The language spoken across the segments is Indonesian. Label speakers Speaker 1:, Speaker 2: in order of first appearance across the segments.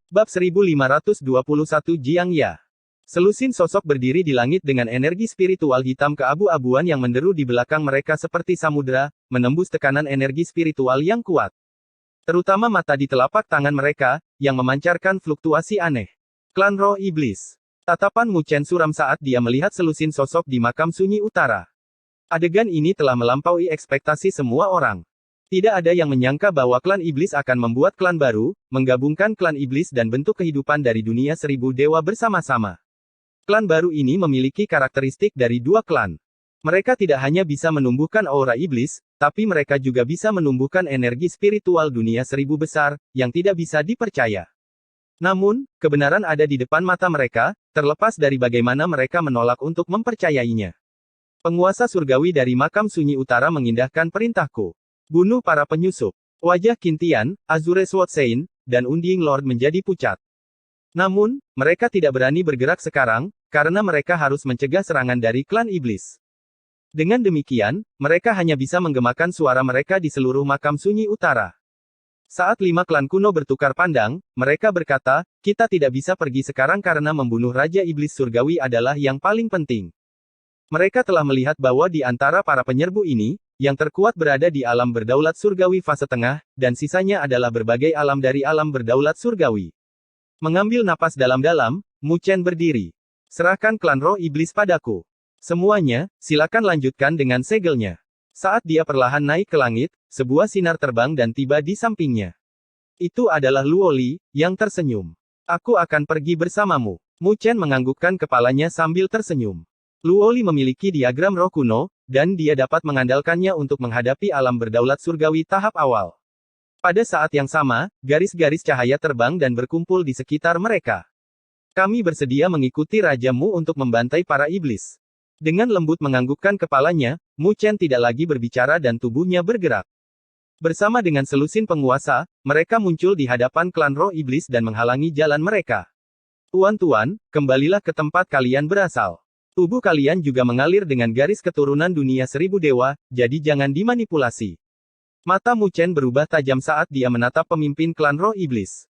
Speaker 1: Bab 1521 Jiang Ya. Selusin sosok berdiri di langit dengan energi spiritual hitam keabu-abuan yang menderu di belakang mereka seperti samudera, menembus tekanan energi spiritual yang kuat. Terutama mata di telapak tangan mereka, yang memancarkan fluktuasi aneh. Klan Roh Iblis. Tatapan Mu Chen suram saat dia melihat selusin sosok di makam sunyi utara. Adegan ini telah melampaui ekspektasi semua orang. Tidak ada yang menyangka bahwa klan iblis akan membuat klan baru, menggabungkan klan iblis dan bentuk kehidupan dari dunia seribu dewa bersama-sama. Klan baru ini memiliki karakteristik dari dua klan. Mereka tidak hanya bisa menumbuhkan aura iblis, tapi mereka juga bisa menumbuhkan energi spiritual dunia seribu besar, yang tidak bisa dipercaya. Namun, kebenaran ada di depan mata mereka, terlepas dari bagaimana mereka menolak untuk mempercayainya. Penguasa surgawi dari makam sunyi utara mengindahkan perintahku. Bunuh para penyusup. Wajah Qin Tian, Azure Sword Sein, dan Unding Lord menjadi pucat. Namun, mereka tidak berani bergerak sekarang, karena mereka harus mencegah serangan dari klan iblis. Dengan demikian, mereka hanya bisa menggemakan suara mereka di seluruh makam sunyi utara. Saat 5 klan kuno bertukar pandang, mereka berkata, kita tidak bisa pergi sekarang karena membunuh Raja Iblis Surgawi adalah yang paling penting. Mereka telah melihat bahwa di antara para penyerbu ini, yang terkuat berada di alam berdaulat surgawi fase tengah, dan sisanya adalah berbagai alam dari alam berdaulat surgawi. Mengambil napas dalam-dalam, Mu Chen berdiri. Serahkan klan roh iblis padaku. Semuanya, silakan lanjutkan dengan segelnya. Saat dia perlahan naik ke langit, sebuah sinar terbang dan tiba di sampingnya. Itu adalah Luo Li, yang tersenyum. Aku akan pergi bersamamu. Mu Chen menganggukkan kepalanya sambil tersenyum. Luo Li memiliki diagram roh kuno, dan dia dapat mengandalkannya untuk menghadapi alam berdaulat surgawi tahap awal. Pada saat yang sama, garis-garis cahaya terbang dan berkumpul di sekitar mereka. Kami bersedia mengikuti Rajamu untuk membantai para iblis. Dengan lembut menganggukkan kepalanya, Mu Chen tidak lagi berbicara dan tubuhnya bergerak. Bersama dengan selusin penguasa, mereka muncul di hadapan klan roh iblis dan menghalangi jalan mereka. Tuan-tuan, kembalilah ke tempat kalian berasal. Tubuh kalian juga mengalir dengan garis keturunan dunia seribu dewa, jadi jangan dimanipulasi. Mata Mu Chen berubah tajam saat dia menatap pemimpin klan roh iblis.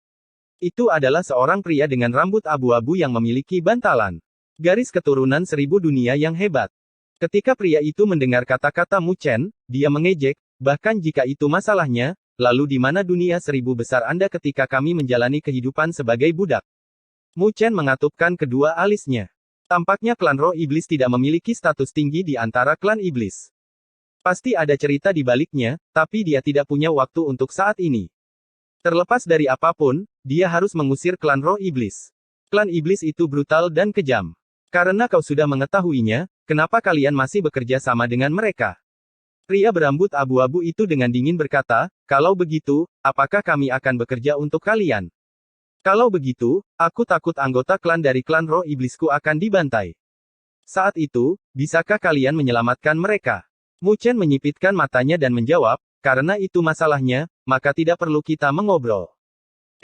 Speaker 1: Itu adalah seorang pria dengan rambut abu-abu yang memiliki bantalan. Garis keturunan seribu dunia yang hebat. Ketika pria itu mendengar kata-kata Mu Chen, dia mengejek, bahkan jika itu masalahnya, lalu di mana dunia seribu besar Anda ketika kami menjalani kehidupan sebagai budak? Mu Chen mengatupkan kedua alisnya. Tampaknya klan roh iblis tidak memiliki status tinggi di antara klan iblis. Pasti ada cerita di baliknya, tapi dia tidak punya waktu untuk saat ini. Terlepas dari apapun, dia harus mengusir klan roh iblis. Klan iblis itu brutal dan kejam. Karena kau sudah mengetahuinya, kenapa kalian masih bekerja sama dengan mereka? Pria berambut abu-abu itu dengan dingin berkata, kalau begitu, apakah kami akan bekerja untuk kalian? Kalau begitu, aku takut anggota klan dari klan roh iblisku akan dibantai. Saat itu, bisakah kalian menyelamatkan mereka? Mu Chen menyipitkan matanya dan menjawab, karena itu masalahnya, maka tidak perlu kita mengobrol.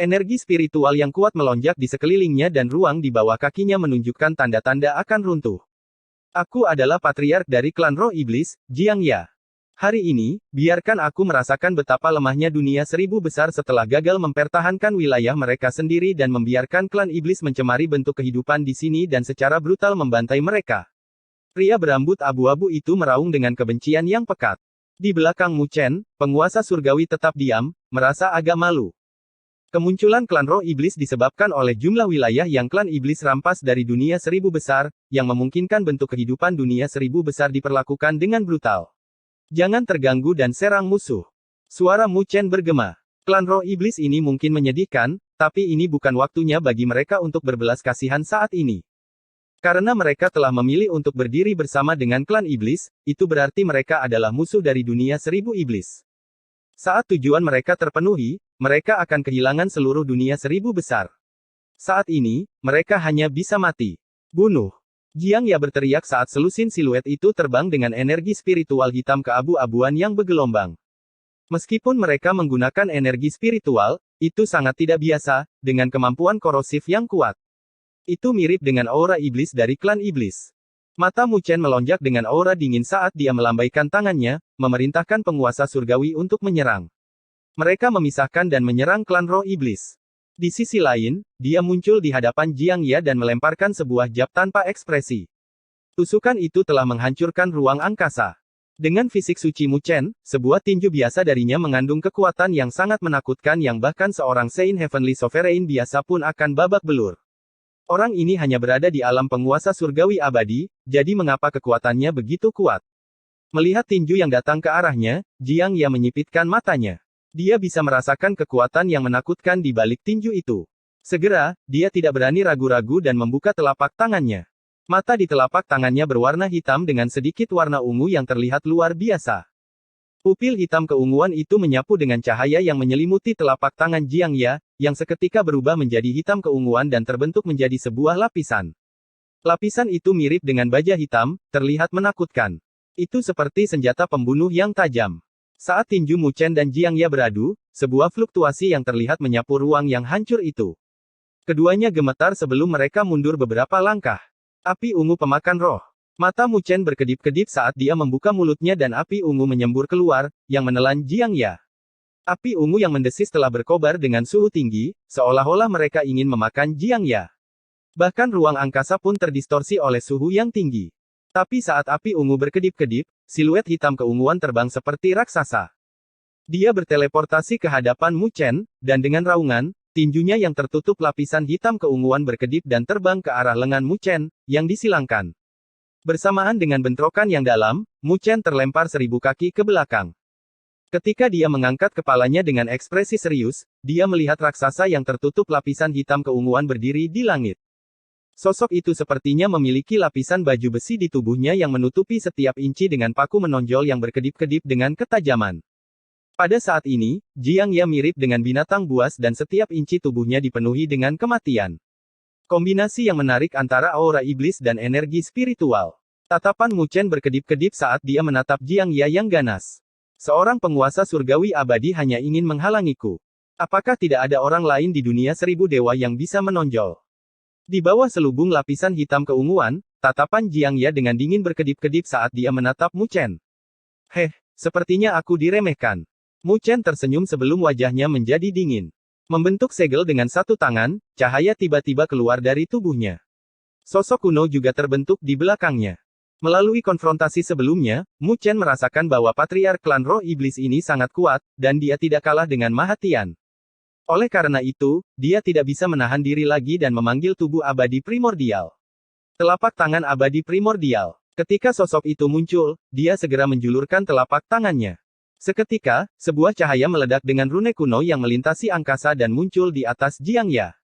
Speaker 1: Energi spiritual yang kuat melonjak di sekelilingnya dan ruang di bawah kakinya menunjukkan tanda-tanda akan runtuh. Aku adalah patriark dari klan roh iblis, Jiang Ya. Hari ini, biarkan aku merasakan betapa lemahnya dunia seribu besar setelah gagal mempertahankan wilayah mereka sendiri dan membiarkan klan iblis mencemari bentuk kehidupan di sini dan secara brutal membantai mereka. Pria berambut abu-abu itu meraung dengan kebencian yang pekat. Di belakang Mu Chen, penguasa surgawi tetap diam, merasa agak malu. Kemunculan klan roh iblis disebabkan oleh jumlah wilayah yang klan iblis rampas dari dunia seribu besar, yang memungkinkan bentuk kehidupan dunia seribu besar diperlakukan dengan brutal. Jangan terganggu dan serang musuh. Suara Mu Chen bergema. Klan roh iblis ini mungkin menyedihkan, tapi ini bukan waktunya bagi mereka untuk berbelas kasihan saat ini. Karena mereka telah memilih untuk berdiri bersama dengan klan iblis, itu berarti mereka adalah musuh dari dunia seribu iblis. Saat tujuan mereka terpenuhi, mereka akan kehilangan seluruh dunia seribu besar. Saat ini, mereka hanya bisa mati. Bunuh. Jiang Ya berteriak saat selusin siluet itu terbang dengan energi spiritual hitam keabu-abuan yang bergelombang. Meskipun mereka menggunakan energi spiritual, itu sangat tidak biasa, dengan kemampuan korosif yang kuat. Itu mirip dengan aura iblis dari klan iblis. Mata Mu Chen melonjak dengan aura dingin saat dia melambaikan tangannya, memerintahkan penguasa surgawi untuk menyerang. Mereka memisahkan dan menyerang klan roh iblis. Di sisi lain, dia muncul di hadapan Jiang Ya dan melemparkan sebuah jab tanpa ekspresi. Tusukan itu telah menghancurkan ruang angkasa. Dengan fisik suci Mu Chen, sebuah tinju biasa darinya mengandung kekuatan yang sangat menakutkan yang bahkan seorang Saint Heavenly Sovereign biasa pun akan babak belur. Orang ini hanya berada di alam penguasa surgawi abadi, jadi mengapa kekuatannya begitu kuat? Melihat tinju yang datang ke arahnya, Jiang Ya menyipitkan matanya. Dia bisa merasakan kekuatan yang menakutkan di balik tinju itu. Segera, dia tidak berani ragu-ragu dan membuka telapak tangannya. Mata di telapak tangannya berwarna hitam dengan sedikit warna ungu yang terlihat luar biasa. Pupil hitam keunguan itu menyapu dengan cahaya yang menyelimuti telapak tangan Jiang Ya, yang seketika berubah menjadi hitam keunguan dan terbentuk menjadi sebuah lapisan. Lapisan itu mirip dengan baja hitam, terlihat menakutkan. Itu seperti senjata pembunuh yang tajam. Saat tinju Mu Chen dan Jiang Ya beradu, sebuah fluktuasi yang terlihat menyapu ruang yang hancur itu. Keduanya gemetar sebelum mereka mundur beberapa langkah. Api ungu pemakan roh. Mata Mu Chen berkedip-kedip saat dia membuka mulutnya dan api ungu menyembur keluar, yang menelan Jiang Ya. Api ungu yang mendesis telah berkobar dengan suhu tinggi, seolah-olah mereka ingin memakan Jiang Ya. Bahkan ruang angkasa pun terdistorsi oleh suhu yang tinggi. Tapi saat api ungu berkedip-kedip, siluet hitam keunguan terbang seperti raksasa. Dia berteleportasi ke hadapan Mu Chen, dan dengan raungan, tinjunya yang tertutup lapisan hitam keunguan berkedip dan terbang ke arah lengan Mu Chen, yang disilangkan. Bersamaan dengan bentrokan yang dalam, Mu Chen terlempar 1000 kaki ke belakang. Ketika dia mengangkat kepalanya dengan ekspresi serius, dia melihat raksasa yang tertutup lapisan hitam keunguan berdiri di langit. Sosok itu sepertinya memiliki lapisan baju besi di tubuhnya yang menutupi setiap inci dengan paku menonjol yang berkedip-kedip dengan ketajaman. Pada saat ini, Jiang Ya mirip dengan binatang buas dan setiap inci tubuhnya dipenuhi dengan kematian. Kombinasi yang menarik antara aura iblis dan energi spiritual. Tatapan Mu Chen berkedip-kedip saat dia menatap Jiang Ya yang ganas. Seorang penguasa surgawi abadi hanya ingin menghalangiku. Apakah tidak ada orang lain di dunia 1000 dewa yang bisa menonjol? Di bawah selubung lapisan hitam keunguan, tatapan Jiang Ya dengan dingin berkedip-kedip saat dia menatap Mu Chen. Sepertinya aku diremehkan. Mu Chen tersenyum sebelum wajahnya menjadi dingin. Membentuk segel dengan satu tangan, cahaya tiba-tiba keluar dari tubuhnya. Sosok kuno juga terbentuk di belakangnya. Melalui konfrontasi sebelumnya, Mu Chen merasakan bahwa patriark klan roh iblis ini sangat kuat, dan dia tidak kalah dengan Ma Tian. Oleh karena itu, dia tidak bisa menahan diri lagi dan memanggil tubuh abadi primordial. Telapak tangan abadi primordial. Ketika sosok itu muncul, dia segera menjulurkan telapak tangannya. Seketika, sebuah cahaya meledak dengan rune kuno yang melintasi angkasa dan muncul di atas Jiang Ya.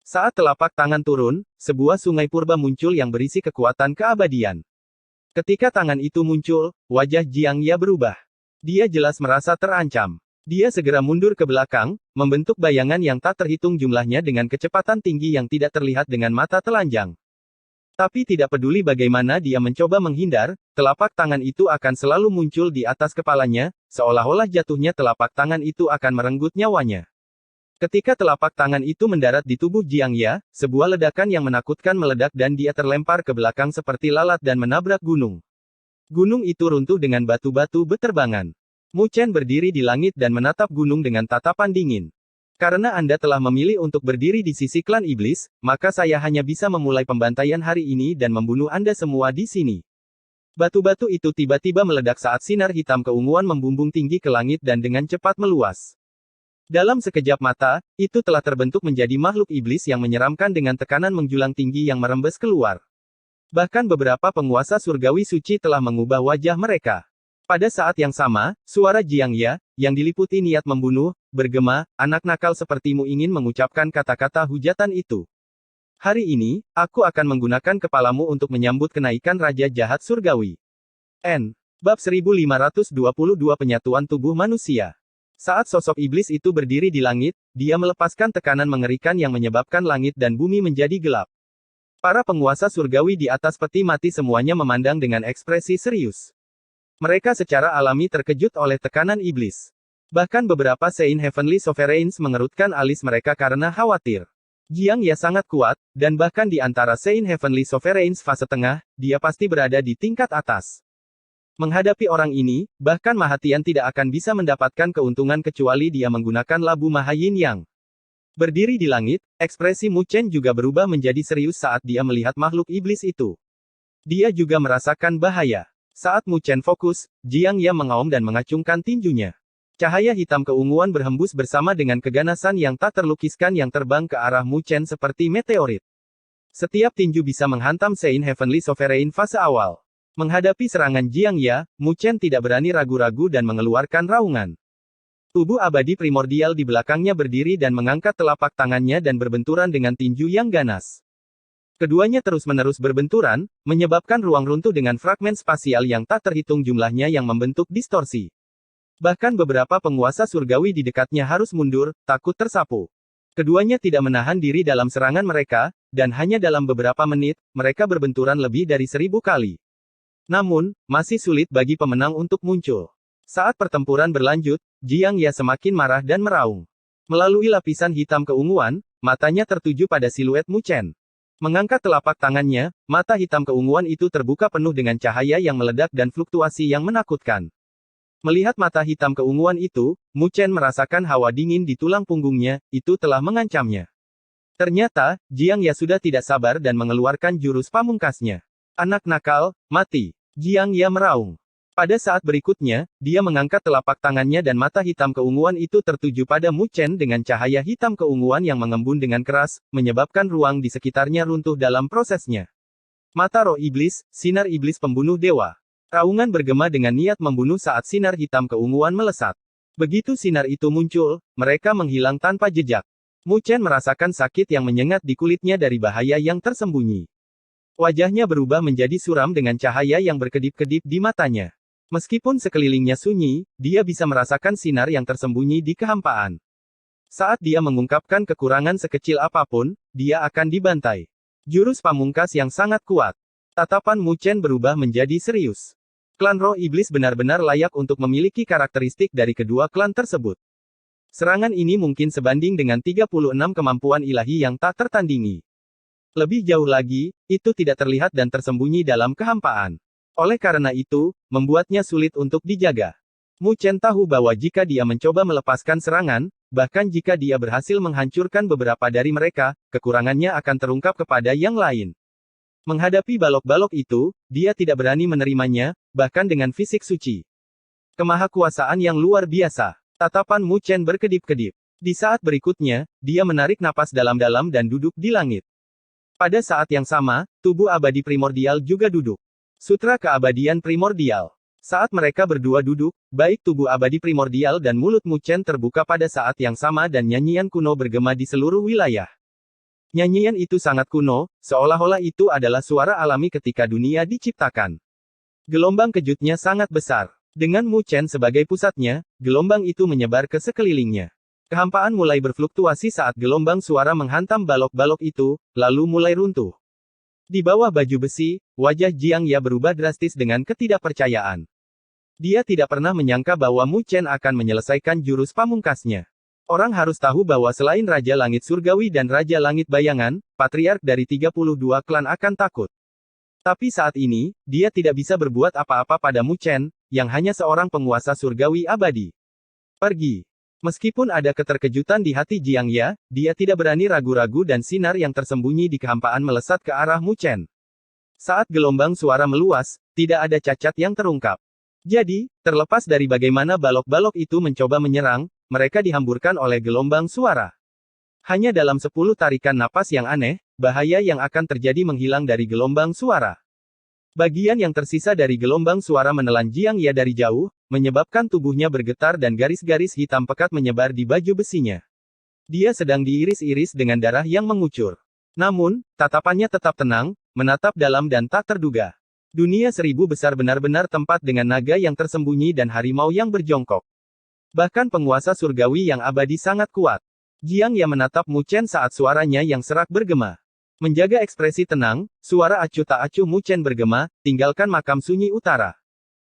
Speaker 1: Saat telapak tangan turun, sebuah sungai purba muncul yang berisi kekuatan keabadian. Ketika tangan itu muncul, wajah Jiang Ya berubah. Dia jelas merasa terancam. Dia segera mundur ke belakang, membentuk bayangan yang tak terhitung jumlahnya dengan kecepatan tinggi yang tidak terlihat dengan mata telanjang. Tapi tidak peduli bagaimana dia mencoba menghindar, telapak tangan itu akan selalu muncul di atas kepalanya, seolah-olah jatuhnya telapak tangan itu akan merenggut nyawanya. Ketika telapak tangan itu mendarat di tubuh Jiang Ya, sebuah ledakan yang menakutkan meledak dan dia terlempar ke belakang seperti lalat dan menabrak gunung. Gunung itu runtuh dengan batu-batu beterbangan. Mu Chen berdiri di langit dan menatap gunung dengan tatapan dingin. Karena Anda telah memilih untuk berdiri di sisi klan iblis, maka saya hanya bisa memulai pembantaian hari ini dan membunuh Anda semua di sini. Batu-batu itu tiba-tiba meledak saat sinar hitam keunguan membumbung tinggi ke langit dan dengan cepat meluas. Dalam sekejap mata, itu telah terbentuk menjadi makhluk iblis yang menyeramkan dengan tekanan menjulang tinggi yang merembes keluar. Bahkan beberapa penguasa surgawi suci telah mengubah wajah mereka. Pada saat yang sama, suara Jiang Ya, yang diliputi niat membunuh, bergema, anak nakal sepertimu ingin mengucapkan kata-kata hujatan itu. Hari ini, aku akan menggunakan kepalamu untuk menyambut kenaikan Raja Jahat Surgawi. Bab 1522 Penyatuan Tubuh Manusia. Saat sosok iblis itu berdiri di langit, dia melepaskan tekanan mengerikan yang menyebabkan langit dan bumi menjadi gelap. Para penguasa surgawi di atas peti mati semuanya memandang dengan ekspresi serius. Mereka secara alami terkejut oleh tekanan iblis. Bahkan beberapa Saint Heavenly Sovereigns mengerutkan alis mereka karena khawatir. Jiang Ya sangat kuat, dan bahkan di antara Saint Heavenly Sovereigns fase tengah, dia pasti berada di tingkat atas. Menghadapi orang ini, bahkan Ma Tian tidak akan bisa mendapatkan keuntungan kecuali dia menggunakan labu Maha Yin Yang. Berdiri di langit, ekspresi Mu Chen juga berubah menjadi serius saat dia melihat makhluk iblis itu. Dia juga merasakan bahaya. Saat Mu Chen fokus, Jiang Ya mengaum dan mengacungkan tinjunya. Cahaya hitam keunguan berhembus bersama dengan keganasan yang tak terlukiskan yang terbang ke arah Mu Chen seperti meteorit. Setiap tinju bisa menghantam Sein Heavenly Sovereign fase awal. Menghadapi serangan Jiang Ya, Mu Chen tidak berani ragu-ragu dan mengeluarkan raungan. Tubuh abadi primordial di belakangnya berdiri dan mengangkat telapak tangannya dan berbenturan dengan tinju yang ganas. Keduanya terus-menerus berbenturan, menyebabkan ruang runtuh dengan fragmen spasial yang tak terhitung jumlahnya yang membentuk distorsi. Bahkan beberapa penguasa surgawi di dekatnya harus mundur, takut tersapu. Keduanya tidak menahan diri dalam serangan mereka, dan hanya dalam beberapa menit, mereka berbenturan lebih dari 1000 kali. Namun, masih sulit bagi pemenang untuk muncul. Saat pertempuran berlanjut, Jiang Ya semakin marah dan meraung. Melalui lapisan hitam keunguan, matanya tertuju pada siluet Mu Chen. Mengangkat telapak tangannya, mata hitam keunguan itu terbuka penuh dengan cahaya yang meledak dan fluktuasi yang menakutkan. Melihat mata hitam keunguan itu, Mu Chen merasakan hawa dingin di tulang punggungnya, itu telah mengancamnya. Ternyata, Jiang Ya sudah tidak sabar dan mengeluarkan jurus pamungkasnya. Anak nakal, mati. Jiang Ya meraung. Pada saat berikutnya, dia mengangkat telapak tangannya dan mata hitam keunguan itu tertuju pada Mu Chen dengan cahaya hitam keunguan yang mengembun dengan keras, menyebabkan ruang di sekitarnya runtuh dalam prosesnya. Mata roh iblis, sinar iblis pembunuh dewa. Raungan bergema dengan niat membunuh saat sinar hitam keunguan melesat. Begitu sinar itu muncul, mereka menghilang tanpa jejak. Mu Chen merasakan sakit yang menyengat di kulitnya dari bahaya yang tersembunyi. Wajahnya berubah menjadi suram dengan cahaya yang berkedip-kedip di matanya. Meskipun sekelilingnya sunyi, dia bisa merasakan sinar yang tersembunyi di kehampaan. Saat dia mengungkapkan kekurangan sekecil apapun, dia akan dibantai. Jurus pamungkas yang sangat kuat. Tatapan Mu Chen berubah menjadi serius. Klan roh iblis benar-benar layak untuk memiliki karakteristik dari kedua klan tersebut. Serangan ini mungkin sebanding dengan 36 kemampuan ilahi yang tak tertandingi. Lebih jauh lagi, itu tidak terlihat dan tersembunyi dalam kehampaan. Oleh karena itu, membuatnya sulit untuk dijaga. Mu Chen tahu bahwa jika dia mencoba melepaskan serangan, bahkan jika dia berhasil menghancurkan beberapa dari mereka, kekurangannya akan terungkap kepada yang lain. Menghadapi balok-balok itu, dia tidak berani menerimanya, bahkan dengan fisik suci. Kemahakuasaan yang luar biasa. Tatapan Mu Chen berkedip-kedip. Di saat berikutnya, dia menarik napas dalam-dalam dan duduk di langit. Pada saat yang sama, tubuh abadi primordial juga duduk. Sutra keabadian primordial. Saat mereka berdua duduk, baik tubuh abadi primordial dan mulut Mu Chen terbuka pada saat yang sama dan nyanyian kuno bergema di seluruh wilayah. Nyanyian itu sangat kuno, seolah-olah itu adalah suara alami ketika dunia diciptakan. Gelombang kejutnya sangat besar. Dengan Mu Chen sebagai pusatnya, gelombang itu menyebar ke sekelilingnya. Kehampaan mulai berfluktuasi saat gelombang suara menghantam balok-balok itu, lalu mulai runtuh. Di bawah baju besi, wajah Jiang Ya berubah drastis dengan ketidakpercayaan. Dia tidak pernah menyangka bahwa Mu Chen akan menyelesaikan jurus pamungkasnya. Orang harus tahu bahwa selain Raja Langit Surgawi dan Raja Langit Bayangan, Patriark dari 32 klan akan takut. Tapi saat ini, dia tidak bisa berbuat apa-apa pada Mu Chen, yang hanya seorang penguasa surgawi abadi. Pergi. Meskipun ada keterkejutan di hati Jiang Ya, dia tidak berani ragu-ragu dan sinar yang tersembunyi di kehampaan melesat ke arah Mu Chen. Saat gelombang suara meluas, tidak ada cacat yang terungkap. Jadi, terlepas dari bagaimana balok-balok itu mencoba menyerang, mereka dihamburkan oleh gelombang suara. Hanya dalam 10 tarikan napas yang aneh, bahaya yang akan terjadi menghilang dari gelombang suara. Bagian yang tersisa dari gelombang suara menelan Jiang Ya dari jauh, menyebabkan tubuhnya bergetar dan garis-garis hitam pekat menyebar di baju besinya. Dia sedang diiris-iris dengan darah yang mengucur. Namun, tatapannya tetap tenang, menatap dalam dan tak terduga. Dunia 1000 besar benar-benar tempat dengan naga yang tersembunyi dan harimau yang berjongkok. Bahkan penguasa surgawi yang abadi sangat kuat. Jiang Ya menatap Mu Chen saat suaranya yang serak bergema. Menjaga ekspresi tenang, suara acuh tak acuh Mu Chen bergema, tinggalkan makam sunyi utara.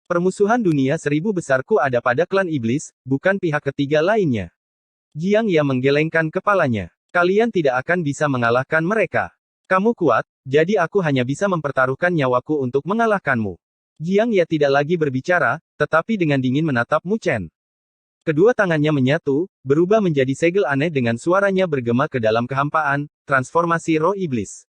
Speaker 1: Permusuhan dunia 1000 besarku ada pada klan iblis, bukan pihak ketiga lainnya. Jiang Ya menggelengkan kepalanya. Kalian tidak akan bisa mengalahkan mereka. Kamu kuat, jadi aku hanya bisa mempertaruhkan nyawaku untuk mengalahkanmu. Jiang Ya tidak lagi berbicara, tetapi dengan dingin menatap Mu Chen. Kedua tangannya menyatu, berubah menjadi segel aneh dengan suaranya bergema ke dalam kehampaan, transformasi roh iblis.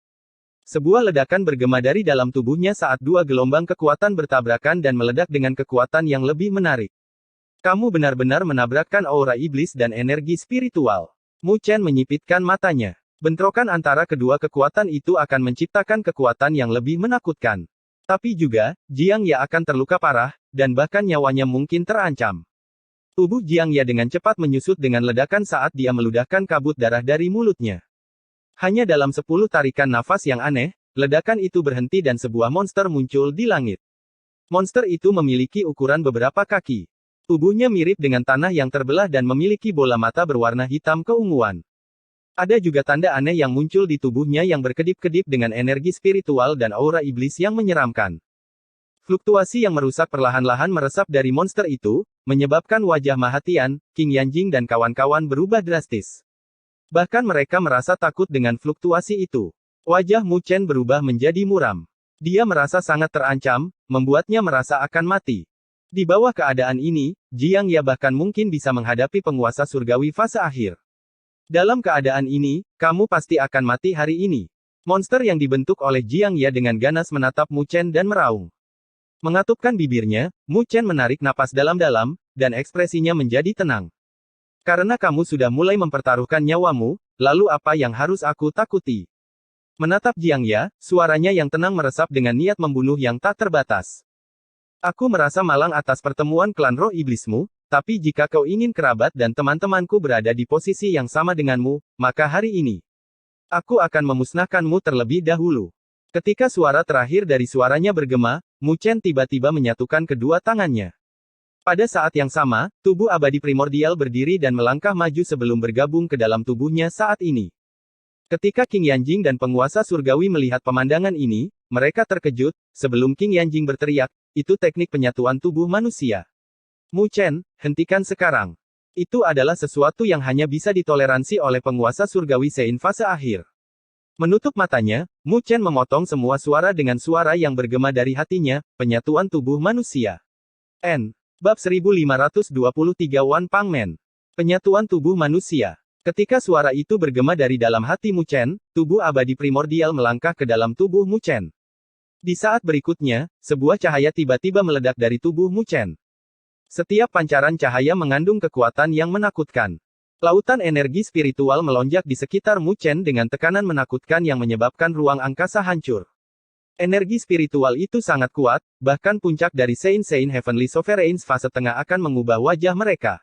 Speaker 1: Sebuah ledakan bergema dari dalam tubuhnya saat dua gelombang kekuatan bertabrakan dan meledak dengan kekuatan yang lebih menarik. Kamu benar-benar menabrakkan aura iblis dan energi spiritual. Mu Chen menyipitkan matanya. Bentrokan antara kedua kekuatan itu akan menciptakan kekuatan yang lebih menakutkan. Tapi juga, Jiang Ya akan terluka parah, dan bahkan nyawanya mungkin terancam. Tubuh Jiang Ya dengan cepat menyusut dengan ledakan saat dia meludahkan kabut darah dari mulutnya. Hanya dalam 10 tarikan nafas yang aneh, ledakan itu berhenti dan sebuah monster muncul di langit. Monster itu memiliki ukuran beberapa kaki. Tubuhnya mirip dengan tanah yang terbelah dan memiliki bola mata berwarna hitam keunguan. Ada juga tanda aneh yang muncul di tubuhnya yang berkedip-kedip dengan energi spiritual dan aura iblis yang menyeramkan. Fluktuasi yang merusak perlahan-lahan meresap dari monster itu, menyebabkan wajah Mahatian, King Yanjing dan kawan-kawan berubah drastis. Bahkan mereka merasa takut dengan fluktuasi itu. Wajah Mu Chen berubah menjadi muram. Dia merasa sangat terancam, membuatnya merasa akan mati. Di bawah keadaan ini, Jiang Ya bahkan mungkin bisa menghadapi penguasa surgawi fase akhir. Dalam keadaan ini, kamu pasti akan mati hari ini. Monster yang dibentuk oleh Jiang Ya dengan ganas menatap Mu Chen dan meraung. Mengatupkan bibirnya, Mu Chen menarik napas dalam-dalam, dan ekspresinya menjadi tenang. Karena kamu sudah mulai mempertaruhkan nyawamu, lalu apa yang harus aku takuti? Menatap Jiang Ya, suaranya yang tenang meresap dengan niat membunuh yang tak terbatas. Aku merasa malang atas pertemuan klan roh iblismu, tapi jika kau ingin kerabat dan teman-temanku berada di posisi yang sama denganmu, maka hari ini, aku akan memusnahkanmu terlebih dahulu. Ketika suara terakhir dari suaranya bergema, Mu Chen tiba-tiba menyatukan kedua tangannya. Pada saat yang sama, tubuh abadi primordial berdiri dan melangkah maju sebelum bergabung ke dalam tubuhnya saat ini. Ketika King Yanjing dan penguasa surgawi melihat pemandangan ini, mereka terkejut, sebelum King Yanjing berteriak, itu teknik penyatuan tubuh manusia. Mu Chen, hentikan sekarang. Itu adalah sesuatu yang hanya bisa ditoleransi oleh penguasa surgawi Sein fase akhir. Menutup matanya, Mu Chen memotong semua suara dengan suara yang bergema dari hatinya, penyatuan tubuh manusia. Bab 1523 Wan Pangmen. Penyatuan tubuh manusia. Ketika suara itu bergema dari dalam hati Mu Chen, tubuh abadi primordial melangkah ke dalam tubuh Mu Chen. Di saat berikutnya, sebuah cahaya tiba-tiba meledak dari tubuh Mu Chen. Setiap pancaran cahaya mengandung kekuatan yang menakutkan. Lautan energi spiritual melonjak di sekitar Mu Chen dengan tekanan menakutkan yang menyebabkan ruang angkasa hancur. Energi spiritual itu sangat kuat, bahkan puncak dari Sein Heavenly Sovereigns fase tengah akan mengubah wajah mereka.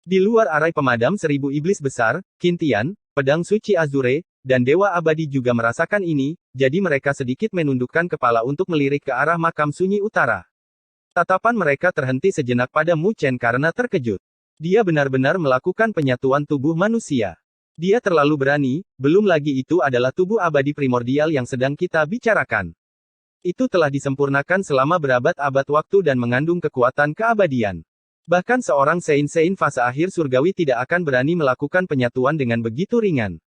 Speaker 1: Di luar arai pemadam 1000 iblis besar, Qintian, pedang suci Azure, dan Dewa Abadi juga merasakan ini, jadi mereka sedikit menundukkan kepala untuk melirik ke arah makam sunyi utara. Tatapan mereka terhenti sejenak pada Mu Chen karena terkejut. Dia benar-benar melakukan penyatuan tubuh manusia. Dia terlalu berani, belum lagi itu adalah tubuh abadi primordial yang sedang kita bicarakan. Itu telah disempurnakan selama berabad-abad waktu dan mengandung kekuatan keabadian. Bahkan seorang Sein fase akhir surgawi tidak akan berani melakukan penyatuan dengan begitu ringan.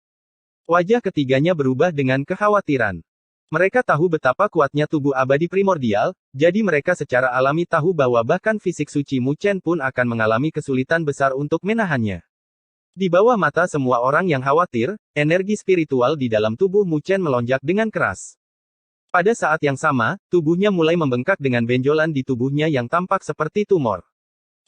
Speaker 1: Wajah ketiganya berubah dengan kekhawatiran. Mereka tahu betapa kuatnya tubuh abadi primordial, jadi mereka secara alami tahu bahwa bahkan fisik suci Mu Chen pun akan mengalami kesulitan besar untuk menahannya. Di bawah mata semua orang yang khawatir, energi spiritual di dalam tubuh Mu Chen melonjak dengan keras. Pada saat yang sama, tubuhnya mulai membengkak dengan benjolan di tubuhnya yang tampak seperti tumor.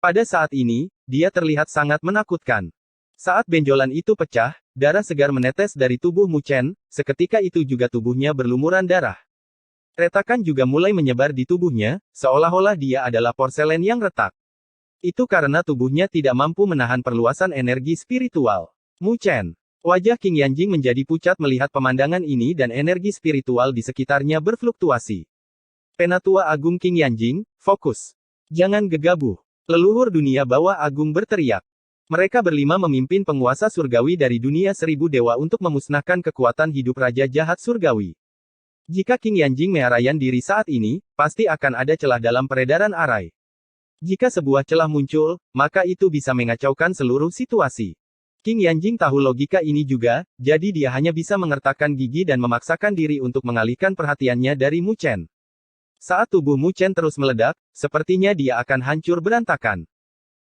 Speaker 1: Pada saat ini, dia terlihat sangat menakutkan. Saat benjolan itu pecah, darah segar menetes dari tubuh Mu Chen, seketika itu juga tubuhnya berlumuran darah. Retakan juga mulai menyebar di tubuhnya, seolah-olah dia adalah porselen yang retak. Itu karena tubuhnya tidak mampu menahan perluasan energi spiritual. Mu Chen. Wajah King Yanjing menjadi pucat melihat pemandangan ini dan energi spiritual di sekitarnya berfluktuasi. Penatua Agung King Yanjing, fokus. Jangan gegabah. Leluhur dunia bawah agung berteriak. Mereka berlima memimpin penguasa surgawi dari dunia 1000 dewa untuk memusnahkan kekuatan hidup raja jahat surgawi. Jika King Yanjing mearayan diri saat ini, pasti akan ada celah dalam peredaran arai. Jika sebuah celah muncul, maka itu bisa mengacaukan seluruh situasi. King Yanjing tahu logika ini juga, jadi dia hanya bisa mengertakkan gigi dan memaksakan diri untuk mengalihkan perhatiannya dari Mu Chen. Saat tubuh Mu Chen terus meledak, sepertinya dia akan hancur berantakan.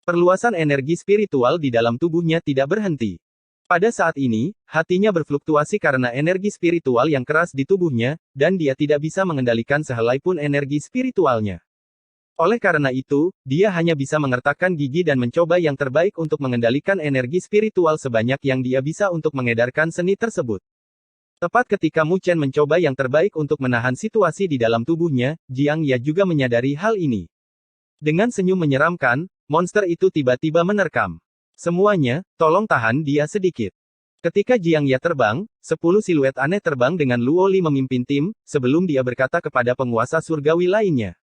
Speaker 1: Perluasan energi spiritual di dalam tubuhnya tidak berhenti. Pada saat ini, hatinya berfluktuasi karena energi spiritual yang keras di tubuhnya, dan dia tidak bisa mengendalikan sehelai pun energi spiritualnya. Oleh karena itu, dia hanya bisa mengertakkan gigi dan mencoba yang terbaik untuk mengendalikan energi spiritual sebanyak yang dia bisa untuk mengedarkan seni tersebut. Tepat ketika Mu Chen mencoba yang terbaik untuk menahan situasi di dalam tubuhnya, Jiang Ya juga menyadari hal ini. Dengan senyum menyeramkan, monster itu tiba-tiba menerkam. Semuanya, tolong tahan dia sedikit. Ketika Jiang Ya terbang, 10 siluet aneh terbang dengan Luo Li memimpin tim, sebelum dia berkata kepada penguasa surgawi lainnya.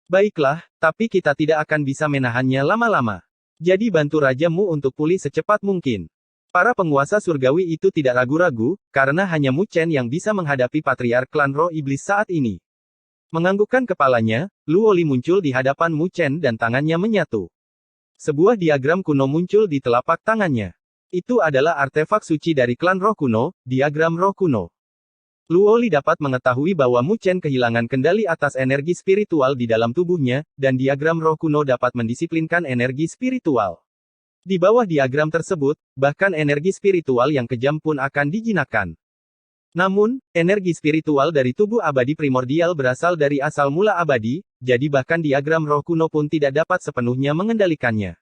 Speaker 1: Baiklah, tapi kita tidak akan bisa menahannya lama-lama. Jadi bantu rajamu untuk pulih secepat mungkin. Para penguasa surgawi itu tidak ragu-ragu, karena hanya Mu Chen yang bisa menghadapi patriark klan roh iblis saat ini. Menganggukkan kepalanya, Luo Li muncul di hadapan Mu Chen dan tangannya menyatu. Sebuah diagram kuno muncul di telapak tangannya. Itu adalah artefak suci dari klan roh kuno, diagram roh kuno. Luo Li dapat mengetahui bahwa Mu Chen kehilangan kendali atas energi spiritual di dalam tubuhnya, dan diagram roh kuno dapat mendisiplinkan energi spiritual. Di bawah diagram tersebut, bahkan energi spiritual yang kejam pun akan dijinakkan. Namun, energi spiritual dari tubuh abadi primordial berasal dari asal mula abadi, jadi bahkan diagram roh kuno pun tidak dapat sepenuhnya mengendalikannya.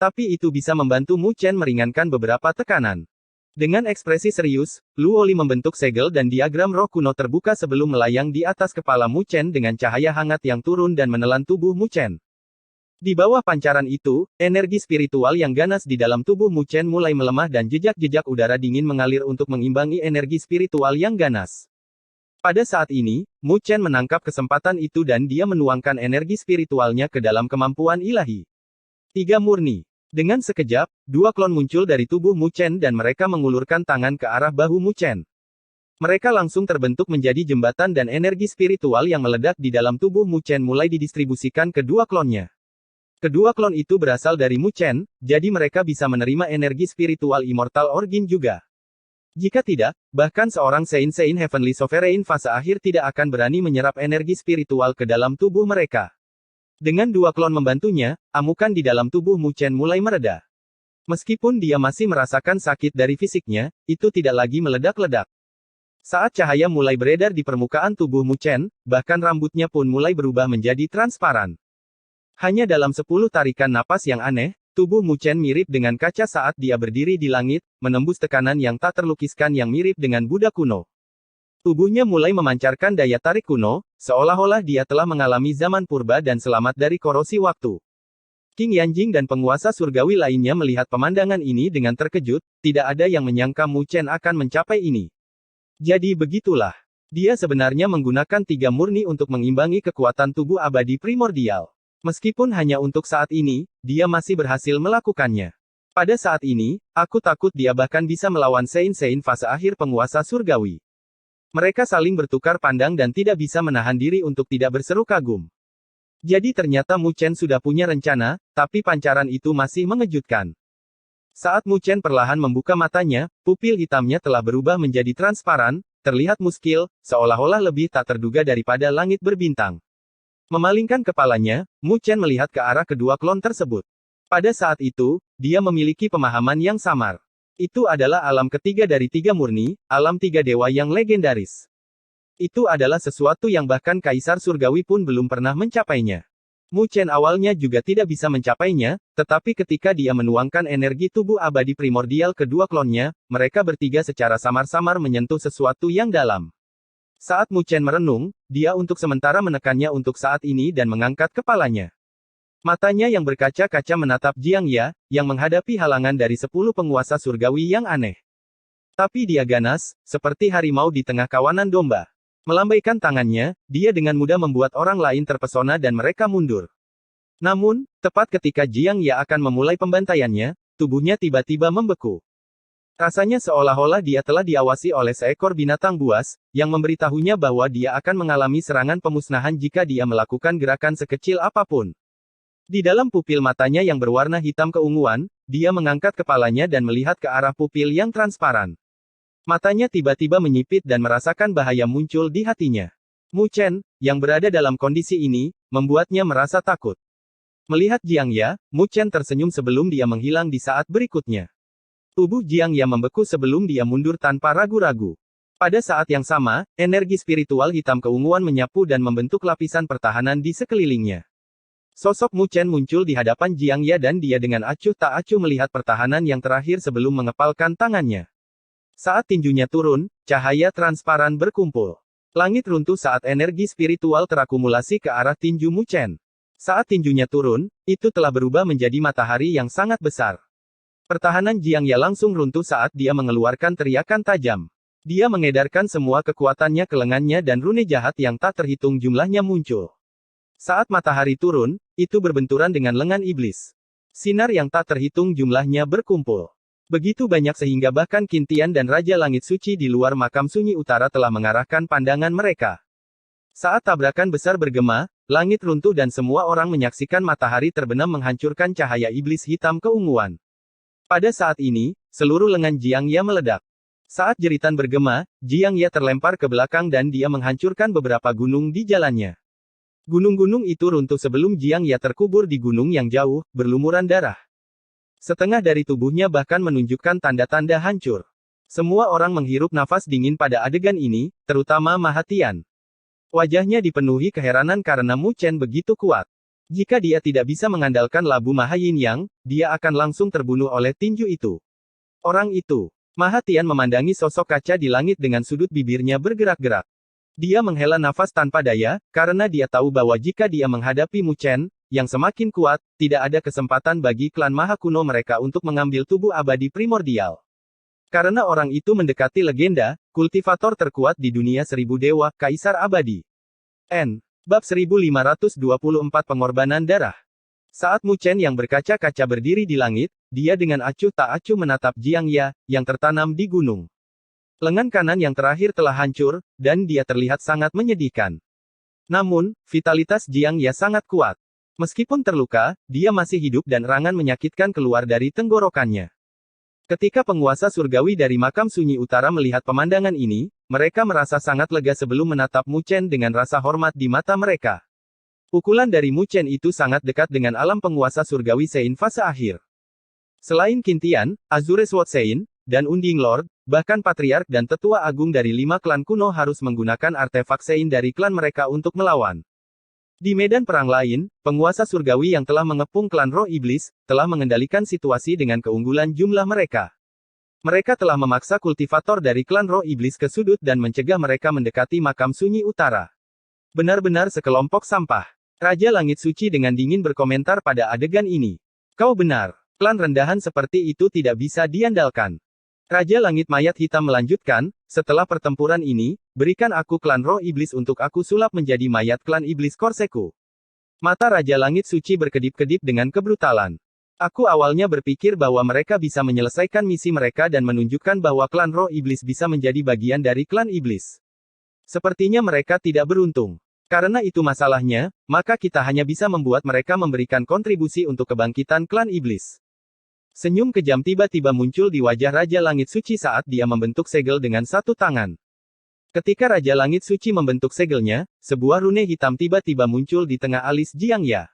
Speaker 1: Tapi itu bisa membantu Mu Chen meringankan beberapa tekanan. Dengan ekspresi serius, Luo Li membentuk segel dan diagram roh kuno terbuka sebelum melayang di atas kepala Mu Chen dengan cahaya hangat yang turun dan menelan tubuh Mu Chen. Di bawah pancaran itu, energi spiritual yang ganas di dalam tubuh Mu Chen mulai melemah dan jejak-jejak udara dingin mengalir untuk mengimbangi energi spiritual yang ganas. Pada saat ini, Mu Chen menangkap kesempatan itu dan dia menuangkan energi spiritualnya ke dalam kemampuan ilahi. 3 murni. Dengan sekejap, 2 klon muncul dari tubuh Mu Chen dan mereka mengulurkan tangan ke arah bahu Mu Chen. Mereka langsung terbentuk menjadi jembatan dan energi spiritual yang meledak di dalam tubuh Mu Chen mulai didistribusikan ke 2 klonnya. Kedua klon itu berasal dari Mu Chen, jadi mereka bisa menerima energi spiritual Immortal Origin juga. Jika tidak, bahkan seorang Saint Heavenly Sovereign fase akhir tidak akan berani menyerap energi spiritual ke dalam tubuh mereka. Dengan 2 klon membantunya, amukan di dalam tubuh Mu Chen mulai mereda. Meskipun dia masih merasakan sakit dari fisiknya, itu tidak lagi meledak-ledak. Saat cahaya mulai beredar di permukaan tubuh Mu Chen, bahkan rambutnya pun mulai berubah menjadi transparan. Hanya dalam 10 tarikan napas yang aneh, tubuh Mu Chen mirip dengan kaca saat dia berdiri di langit, menembus tekanan yang tak terlukiskan yang mirip dengan Buddha kuno. Tubuhnya mulai memancarkan daya tarik kuno, seolah-olah dia telah mengalami zaman purba dan selamat dari korosi waktu. King Yanjing dan penguasa surgawi lainnya melihat pemandangan ini dengan terkejut, tidak ada yang menyangka Mu Chen akan mencapai ini. Jadi begitulah. Dia sebenarnya menggunakan 3 murni untuk mengimbangi kekuatan tubuh abadi primordial. Meskipun hanya untuk saat ini, dia masih berhasil melakukannya. Pada saat ini, aku takut dia bahkan bisa melawan Saint fase akhir penguasa surgawi. Mereka saling bertukar pandang dan tidak bisa menahan diri untuk tidak berseru kagum. Jadi ternyata Mu Chen sudah punya rencana, tapi pancaran itu masih mengejutkan. Saat Mu Chen perlahan membuka matanya, pupil hitamnya telah berubah menjadi transparan, terlihat muskil, seolah-olah lebih tak terduga daripada langit berbintang. Memalingkan kepalanya, Mu Chen melihat ke arah kedua klon tersebut. Pada saat itu, dia memiliki pemahaman yang samar. Itu adalah alam ketiga dari 3 murni, alam 3 dewa yang legendaris. Itu adalah sesuatu yang bahkan Kaisar Surgawi pun belum pernah mencapainya. Mu Chen awalnya juga tidak bisa mencapainya, tetapi ketika dia menuangkan energi tubuh abadi primordial kedua klonnya, mereka bertiga secara samar-samar menyentuh sesuatu yang dalam. Saat Mu Chen merenung, dia untuk sementara menekannya untuk saat ini dan mengangkat kepalanya. Matanya yang berkaca-kaca menatap Jiang Ya, yang menghadapi halangan dari 10 penguasa surgawi yang aneh. Tapi dia ganas, seperti harimau di tengah kawanan domba. Melambaikan tangannya, dia dengan mudah membuat orang lain terpesona dan mereka mundur. Namun, tepat ketika Jiang Ya akan memulai pembantaiannya, tubuhnya tiba-tiba membeku. Rasanya seolah-olah dia telah diawasi oleh seekor binatang buas, yang memberitahunya bahwa dia akan mengalami serangan pemusnahan jika dia melakukan gerakan sekecil apapun. Di dalam pupil matanya yang berwarna hitam keunguan, dia mengangkat kepalanya dan melihat ke arah pupil yang transparan. Matanya tiba-tiba menyipit dan merasakan bahaya muncul di hatinya. Mu Chen, yang berada dalam kondisi ini, membuatnya merasa takut. Melihat Jiang Ya, Mu Chen tersenyum sebelum dia menghilang di saat berikutnya. Tubuh Jiang Ya membeku sebelum dia mundur tanpa ragu-ragu. Pada saat yang sama, energi spiritual hitam keunguan menyapu dan membentuk lapisan pertahanan di sekelilingnya. Sosok Mu Chen muncul di hadapan Jiang Ya dan dia dengan acuh tak acuh melihat pertahanan yang terakhir sebelum mengepalkan tangannya. Saat tinjunya turun, cahaya transparan berkumpul. Langit runtuh saat energi spiritual terakumulasi ke arah tinju Mu Chen. Saat tinjunya turun, itu telah berubah menjadi matahari yang sangat besar. Pertahanan Jiang Ya langsung runtuh saat dia mengeluarkan teriakan tajam. Dia mengedarkan semua kekuatannya ke lengannya dan rune jahat yang tak terhitung jumlahnya muncul. Saat matahari turun, itu berbenturan dengan lengan iblis. Sinar yang tak terhitung jumlahnya berkumpul. Begitu banyak sehingga bahkan Qin Tian dan Raja Langit Suci di luar makam sunyi utara telah mengarahkan pandangan mereka. Saat tabrakan besar bergema, langit runtuh dan semua orang menyaksikan matahari terbenam menghancurkan cahaya iblis hitam keunguan. Pada saat ini, seluruh lengan Jiang Ya meledak. Saat jeritan bergema, Jiang Ya terlempar ke belakang dan dia menghancurkan beberapa gunung di jalannya. Gunung-gunung itu runtuh sebelum Jiang Ya terkubur di gunung yang jauh, berlumuran darah. Setengah dari tubuhnya bahkan menunjukkan tanda-tanda hancur. Semua orang menghirup nafas dingin pada adegan ini, terutama Ma Tian. Wajahnya dipenuhi keheranan karena Mu Chen begitu kuat. Jika dia tidak bisa mengandalkan labu Ma Yin Yang, dia akan langsung terbunuh oleh tinju itu. Orang itu. Ma Tian memandangi sosok kaca di langit dengan sudut bibirnya bergerak-gerak. Dia menghela nafas tanpa daya, karena dia tahu bahwa jika dia menghadapi Mu Chen, yang semakin kuat, tidak ada kesempatan bagi klan Maha Kuno mereka untuk mengambil tubuh abadi primordial. Karena orang itu mendekati legenda, kultivator terkuat di dunia 1000 dewa, Kaisar Abadi. Bab 1524 Pengorbanan Darah. Saat Mu Chen yang berkaca-kaca berdiri di langit, dia dengan acuh tak acuh menatap Jiang Ya, yang tertanam di gunung. Lengan kanan yang terakhir telah hancur, dan dia terlihat sangat menyedihkan. Namun, vitalitas Jiang Ya sangat kuat. Meskipun terluka, dia masih hidup dan erangan menyakitkan keluar dari tenggorokannya. Ketika penguasa surgawi dari makam sunyi utara melihat pemandangan ini, mereka merasa sangat lega sebelum menatap Mu Chen dengan rasa hormat di mata mereka. Pukulan dari Mu Chen itu sangat dekat dengan alam penguasa surgawi Sein fase akhir. Selain Qin Tian, Azure Sword Sein, dan Unding Lord, bahkan Patriark dan Tetua Agung dari 5 klan kuno harus menggunakan artefak Sein dari klan mereka untuk melawan. Di medan perang lain, penguasa surgawi yang telah mengepung klan roh iblis, telah mengendalikan situasi dengan keunggulan jumlah mereka. Mereka telah memaksa kultivator dari klan roh iblis ke sudut dan mencegah mereka mendekati makam sunyi utara. Benar-benar sekelompok sampah. Raja Langit Suci dengan dingin berkomentar pada adegan ini. Kau benar, klan rendahan seperti itu tidak bisa diandalkan. Raja Langit Mayat Hitam melanjutkan, setelah pertempuran ini, berikan aku klan roh iblis untuk aku sulap menjadi mayat klan iblis Korseku. Mata Raja Langit Suci berkedip-kedip dengan kebrutalan. Aku awalnya berpikir bahwa mereka bisa menyelesaikan misi mereka dan menunjukkan bahwa klan roh iblis bisa menjadi bagian dari klan iblis. Sepertinya mereka tidak beruntung. Karena itu masalahnya, maka kita hanya bisa membuat mereka memberikan kontribusi untuk kebangkitan klan iblis. Senyum kejam tiba-tiba muncul di wajah Raja Langit Suci saat dia membentuk segel dengan satu tangan. Ketika Raja Langit Suci membentuk segelnya, sebuah rune hitam tiba-tiba muncul di tengah alis Jiang Ya.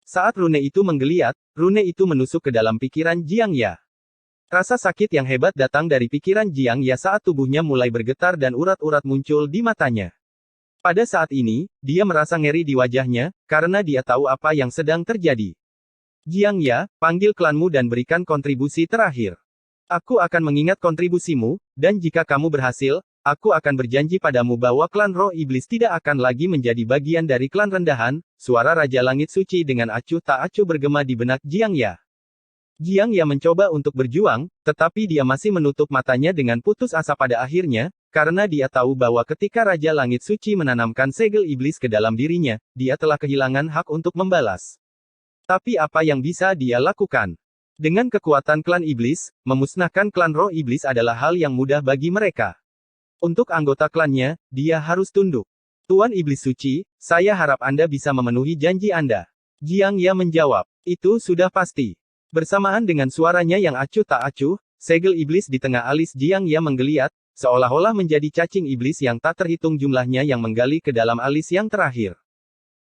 Speaker 1: Saat rune itu menggeliat, rune itu menusuk ke dalam pikiran Jiang Ya. Rasa sakit yang hebat datang dari pikiran Jiang Ya saat tubuhnya mulai bergetar dan urat-urat muncul di matanya. Pada saat ini, dia merasa ngeri di wajahnya, karena dia tahu apa yang sedang terjadi. Jiang Ya, panggil klanmu dan berikan kontribusi terakhir. Aku akan mengingat kontribusimu, dan jika kamu berhasil, aku akan berjanji padamu bahwa klan roh iblis tidak akan lagi menjadi bagian dari klan rendahan. Suara Raja Langit Suci dengan acuh tak acuh bergema di benak Jiang Ya. Jiang Ya mencoba untuk berjuang, tetapi dia masih menutup matanya dengan putus asa pada akhirnya, karena dia tahu bahwa ketika Raja Langit Suci menanamkan segel iblis ke dalam dirinya, dia telah kehilangan hak untuk membalas. Tapi apa yang bisa dia lakukan? Dengan kekuatan klan iblis, memusnahkan klan roh iblis adalah hal yang mudah bagi mereka. Untuk anggota klannya, dia harus tunduk. Tuan Iblis Suci, saya harap Anda bisa memenuhi janji Anda. Jiang Ya menjawab, itu sudah pasti. Bersamaan dengan suaranya yang acuh tak acuh, segel iblis di tengah alis Jiang Ya menggeliat, seolah-olah menjadi cacing iblis yang tak terhitung jumlahnya yang menggali ke dalam alis yang terakhir.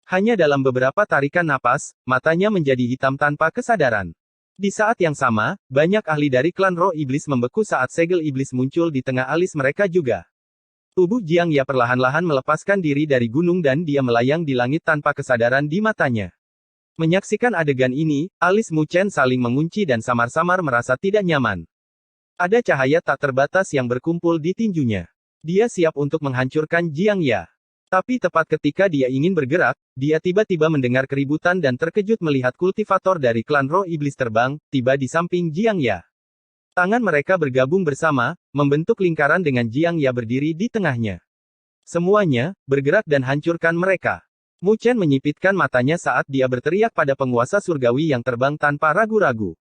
Speaker 1: Hanya dalam beberapa tarikan napas, matanya menjadi hitam tanpa kesadaran. Di saat yang sama, banyak ahli dari klan roh iblis membeku saat segel iblis muncul di tengah alis mereka juga. Tubuh Jiang Ya perlahan-lahan melepaskan diri dari gunung dan dia melayang di langit tanpa kesadaran di matanya. Menyaksikan adegan ini, alis Mu Chen saling mengunci dan samar-samar merasa tidak nyaman. Ada cahaya tak terbatas yang berkumpul di tinjunya. Dia siap untuk menghancurkan Jiang Ya. Tapi tepat ketika dia ingin bergerak, dia tiba-tiba mendengar keributan dan terkejut melihat kultivator dari klan roh iblis terbang, tiba di samping Jiang Ya. Tangan mereka bergabung bersama, membentuk lingkaran dengan Jiang Ya berdiri di tengahnya. Semuanya, bergerak dan hancurkan mereka. Mu Chen menyipitkan matanya saat dia berteriak pada penguasa surgawi yang terbang tanpa ragu-ragu.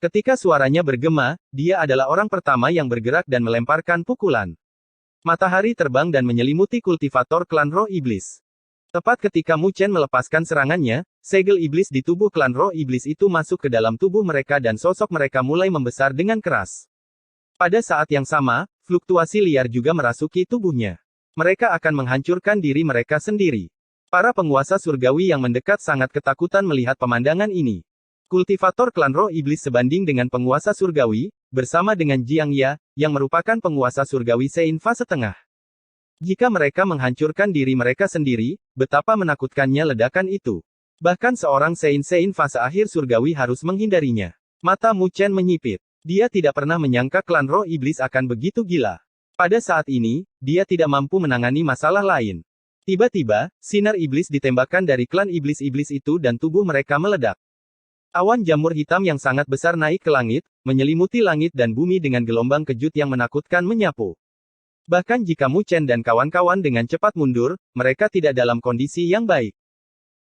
Speaker 1: Ketika suaranya bergema, dia adalah orang pertama yang bergerak dan melemparkan pukulan. Matahari terbang dan menyelimuti kultivator klan roh iblis. Tepat ketika Mu Chen melepaskan serangannya, segel iblis di tubuh klan roh iblis itu masuk ke dalam tubuh mereka dan sosok mereka mulai membesar dengan keras. Pada saat yang sama, fluktuasi liar juga merasuki tubuhnya. Mereka akan menghancurkan diri mereka sendiri. Para penguasa surgawi yang mendekat sangat ketakutan melihat pemandangan ini. Kultivator klan roh iblis sebanding dengan penguasa surgawi, bersama dengan Jiang Ya, yang merupakan penguasa surgawi Sein fase tengah. Jika mereka menghancurkan diri mereka sendiri, betapa menakutkannya ledakan itu. Bahkan seorang Sein fase akhir surgawi harus menghindarinya. Mata Mu Chen menyipit. Dia tidak pernah menyangka klan roh iblis akan begitu gila. Pada saat ini, dia tidak mampu menangani masalah lain. Tiba-tiba, sinar iblis ditembakkan dari klan iblis-iblis itu dan tubuh mereka meledak. Awan jamur hitam yang sangat besar naik ke langit, menyelimuti langit dan bumi dengan gelombang kejut yang menakutkan menyapu. Bahkan jika Mu Chen dan kawan-kawan dengan cepat mundur, mereka tidak dalam kondisi yang baik.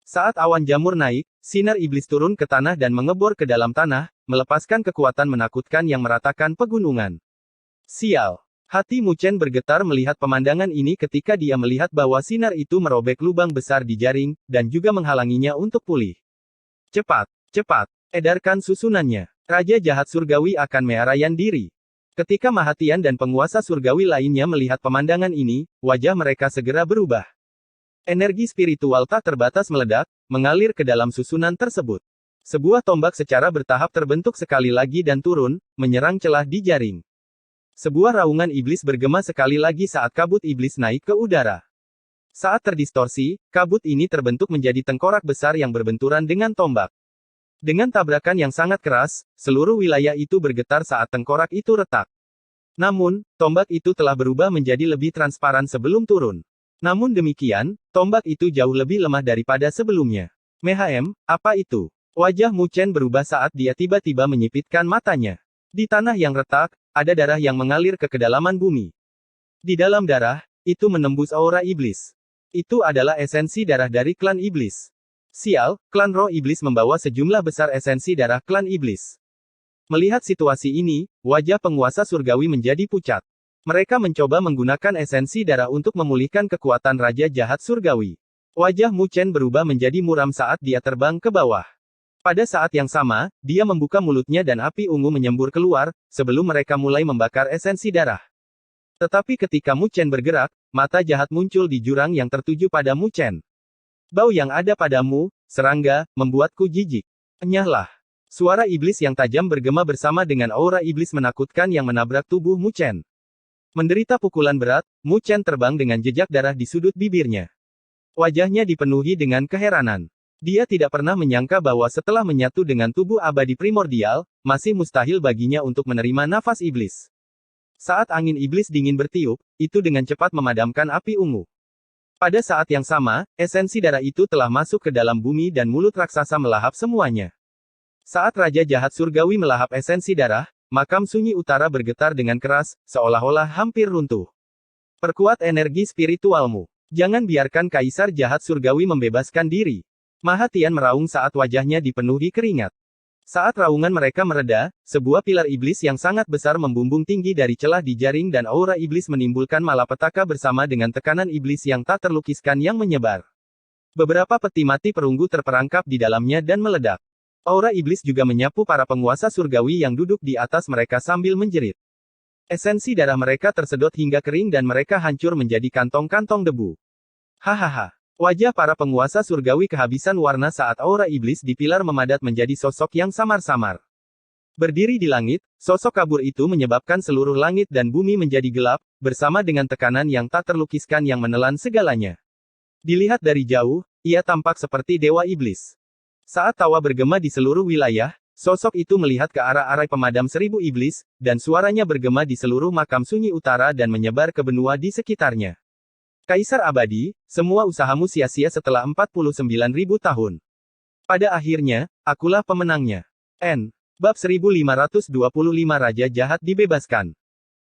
Speaker 1: Saat awan jamur naik, sinar iblis turun ke tanah dan mengebor ke dalam tanah, melepaskan kekuatan menakutkan yang meratakan pegunungan. Sial! Hati Mu Chen bergetar melihat pemandangan ini ketika dia melihat bahwa sinar itu merobek lubang besar di jaring, dan juga menghalanginya untuk pulih. Cepat! Cepat, edarkan susunannya. Raja jahat surgawi akan mearayan diri. Ketika Mahatian dan penguasa surgawi lainnya melihat pemandangan ini, wajah mereka segera berubah. Energi spiritual tak terbatas meledak, mengalir ke dalam susunan tersebut. Sebuah tombak secara bertahap terbentuk sekali lagi dan turun, menyerang celah di jaring. Sebuah raungan iblis bergema sekali lagi saat kabut iblis naik ke udara. Saat terdistorsi, kabut ini terbentuk menjadi tengkorak besar yang berbenturan dengan tombak. Dengan tabrakan yang sangat keras, seluruh wilayah itu bergetar saat tengkorak itu retak. Namun, tombak itu telah berubah menjadi lebih transparan sebelum turun. Namun demikian, tombak itu jauh lebih lemah daripada sebelumnya. Apa itu? Wajah Mu Chen berubah saat dia tiba-tiba menyipitkan matanya. Di tanah yang retak, ada darah yang mengalir ke kedalaman bumi. Di dalam darah, itu menembus aura iblis. Itu adalah esensi darah dari klan iblis. Sial, klan roh iblis membawa sejumlah besar esensi darah klan iblis. Melihat situasi ini, wajah penguasa surgawi menjadi pucat. Mereka mencoba menggunakan esensi darah untuk memulihkan kekuatan raja jahat surgawi. Wajah Mu Chen berubah menjadi muram saat dia terbang ke bawah. Pada saat yang sama, dia membuka mulutnya dan api ungu menyembur keluar, sebelum mereka mulai membakar esensi darah. Tetapi ketika Mu Chen bergerak, mata jahat muncul di jurang yang tertuju pada Mu Chen. Bau yang ada padamu, serangga, membuatku jijik. Enyahlah. Suara iblis yang tajam bergema bersama dengan aura iblis menakutkan yang menabrak tubuh Mu Chen. Menderita pukulan berat, Mu Chen terbang dengan jejak darah di sudut bibirnya. Wajahnya dipenuhi dengan keheranan. Dia tidak pernah menyangka bahwa setelah menyatu dengan tubuh abadi primordial, masih mustahil baginya untuk menerima nafas iblis. Saat angin iblis dingin bertiup, itu dengan cepat memadamkan api ungu. Pada saat yang sama, esensi darah itu telah masuk ke dalam bumi dan mulut raksasa melahap semuanya. Saat Raja Jahat Surgawi melahap esensi darah, makam sunyi utara bergetar dengan keras, seolah-olah hampir runtuh. Perkuat energi spiritualmu. Jangan biarkan Kaisar Jahat Surgawi membebaskan diri. Mahatian meraung saat wajahnya dipenuhi keringat. Saat raungan mereka mereda, sebuah pilar iblis yang sangat besar membumbung tinggi dari celah di jaring dan aura iblis menimbulkan malapetaka bersama dengan tekanan iblis yang tak terlukiskan yang menyebar. Beberapa peti mati perunggu terperangkap di dalamnya dan meledak. Aura iblis juga menyapu para penguasa surgawi yang duduk di atas mereka sambil menjerit. Esensi darah mereka tersedot hingga kering dan mereka hancur menjadi kantong-kantong debu. Hahaha. Wajah para penguasa surgawi kehabisan warna saat aura iblis di pilar memadat menjadi sosok yang samar-samar. Berdiri di langit, sosok kabur itu menyebabkan seluruh langit dan bumi menjadi gelap, bersama dengan tekanan yang tak terlukiskan yang menelan segalanya. Dilihat dari jauh, ia tampak seperti dewa iblis. Saat tawa bergema di seluruh wilayah, sosok itu melihat ke arah arai pemadam 1000 iblis, dan suaranya bergema di seluruh makam sunyi utara dan menyebar ke benua di sekitarnya. Kaisar abadi, semua usahamu sia-sia setelah 49.000 tahun. Pada akhirnya, akulah pemenangnya. Bab 1525 Raja Jahat dibebaskan.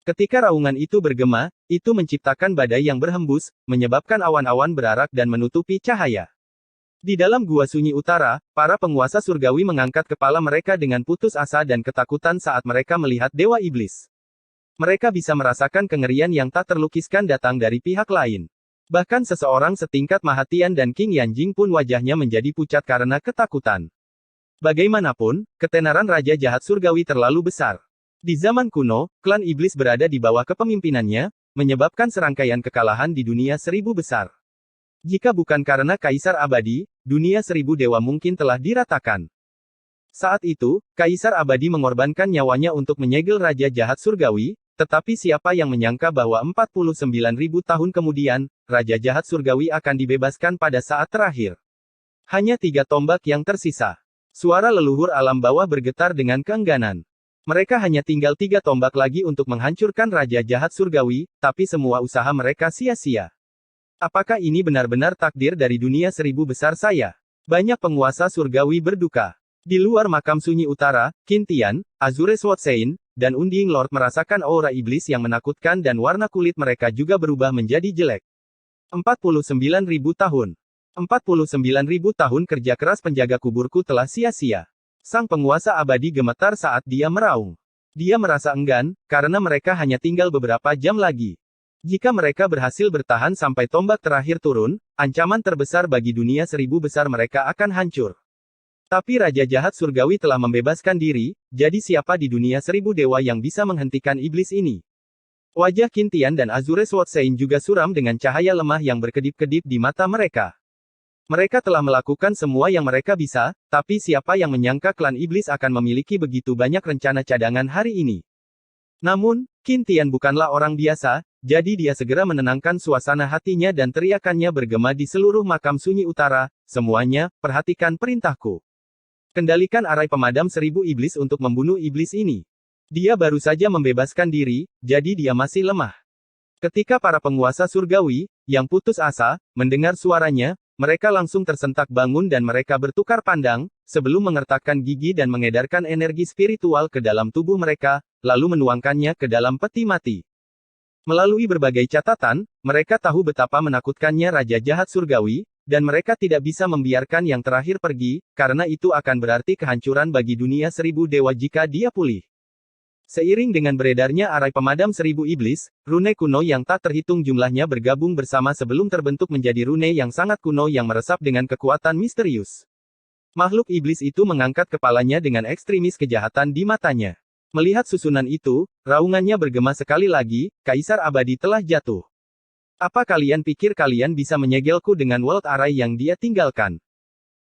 Speaker 1: Ketika raungan itu bergema, itu menciptakan badai yang berhembus, menyebabkan awan-awan berarak dan menutupi cahaya. Di dalam gua sunyi utara, para penguasa surgawi mengangkat kepala mereka dengan putus asa dan ketakutan saat mereka melihat dewa iblis. Mereka bisa merasakan kengerian yang tak terlukiskan datang dari pihak lain. Bahkan seseorang setingkat Mahatian dan King Yanjing pun wajahnya menjadi pucat karena ketakutan. Bagaimanapun, ketenaran Raja Jahat Surgawi terlalu besar. Di zaman kuno, klan iblis berada di bawah kepemimpinannya, menyebabkan serangkaian kekalahan di dunia 1000 besar. Jika bukan karena Kaisar Abadi, dunia 1000 dewa mungkin telah diratakan. Saat itu, Kaisar Abadi mengorbankan nyawanya untuk menyegel Raja Jahat Surgawi, tetapi siapa yang menyangka bahwa 49.000 tahun kemudian, Raja Jahat Surgawi akan dibebaskan pada saat terakhir. Hanya 3 tombak yang tersisa. Suara leluhur alam bawah bergetar dengan keengganan. Mereka hanya tinggal 3 tombak lagi untuk menghancurkan Raja Jahat Surgawi, tapi semua usaha mereka sia-sia. Apakah ini benar-benar takdir dari dunia 1000 besar saya? Banyak penguasa surgawi berduka. Di luar makam sunyi utara, Qin Tian, Azure Sword Sein, dan Unding Lord merasakan aura iblis yang menakutkan dan warna kulit mereka juga berubah menjadi jelek. 49.000 tahun. 49.000 tahun kerja keras penjaga kuburku telah sia-sia. Sang penguasa abadi gemetar saat dia meraung. Dia merasa enggan, karena mereka hanya tinggal beberapa jam lagi. Jika mereka berhasil bertahan sampai tombak terakhir turun, ancaman terbesar bagi dunia 1000 besar mereka akan hancur. Tapi Raja Jahat Surgawi telah membebaskan diri, jadi siapa di dunia 1000 dewa yang bisa menghentikan iblis ini? Wajah Qin Tian dan Azure Sword Sein juga suram dengan cahaya lemah yang berkedip-kedip di mata mereka. Mereka telah melakukan semua yang mereka bisa, tapi siapa yang menyangka klan iblis akan memiliki begitu banyak rencana cadangan hari ini? Namun, Qin Tian bukanlah orang biasa, jadi dia segera menenangkan suasana hatinya dan teriakannya bergema di seluruh makam sunyi utara, semuanya, perhatikan perintahku. Kendalikan arai pemadam 1000 iblis untuk membunuh iblis ini. Dia baru saja membebaskan diri, jadi dia masih lemah. Ketika para penguasa surgawi, yang putus asa, mendengar suaranya, mereka langsung tersentak bangun dan mereka bertukar pandang, sebelum mengertakkan gigi dan mengedarkan energi spiritual ke dalam tubuh mereka, lalu menuangkannya ke dalam peti mati. Melalui berbagai catatan, mereka tahu betapa menakutkannya Raja Jahat Surgawi, dan mereka tidak bisa membiarkan yang terakhir pergi, karena itu akan berarti kehancuran bagi dunia 1000 dewa jika dia pulih. Seiring dengan beredarnya arai pemadam 1000 iblis, rune kuno yang tak terhitung jumlahnya bergabung bersama sebelum terbentuk menjadi rune yang sangat kuno yang meresap dengan kekuatan misterius. Makhluk iblis itu mengangkat kepalanya dengan ekstremis kejahatan di matanya. Melihat susunan itu, raungannya bergema sekali lagi, Kaisar Abadi telah jatuh. Apa kalian pikir kalian bisa menyegelku dengan world array yang dia tinggalkan?